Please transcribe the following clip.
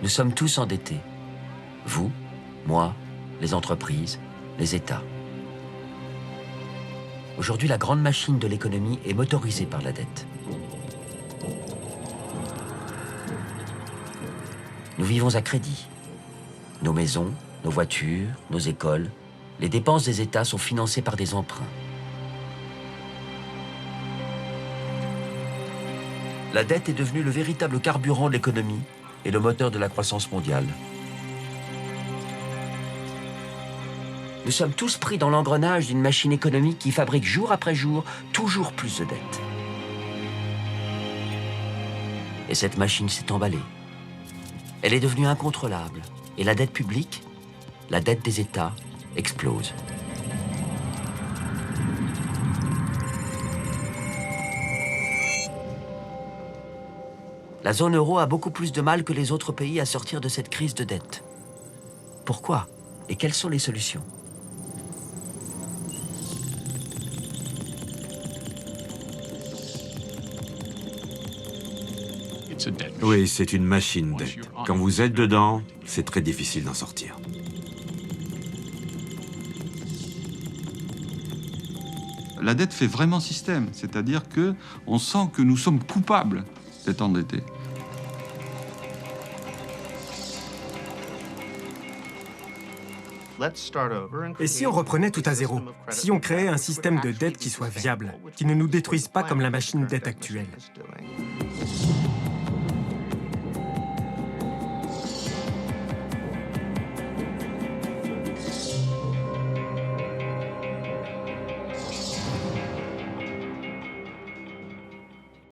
Nous sommes tous endettés. Vous, moi, les entreprises, les États. Aujourd'hui, la grande machine de l'économie est motorisée par la dette. Nous vivons à crédit. Nos maisons, nos voitures, nos écoles, les dépenses des États sont financées par des emprunts. La dette est devenue le véritable carburant de l'économie et le moteur de la croissance mondiale. Nous sommes tous pris dans l'engrenage d'une machine économique qui fabrique jour après jour toujours plus de dettes. Et cette machine s'est emballée. Elle est devenue incontrôlable. Et la dette publique, la dette des États, explose. La zone euro a beaucoup plus de mal que les autres pays à sortir de cette crise de dette. Pourquoi? Et quelles sont les solutions? Oui, c'est une machine dette. Quand vous êtes dedans, c'est très difficile d'en sortir. La dette fait vraiment système, c'est-à-dire qu'on sent que nous sommes coupables d'être endettés. Et si on reprenait tout à zéro? Si on créait un système de dette qui soit viable, qui ne nous détruise pas comme la machine dette actuelle?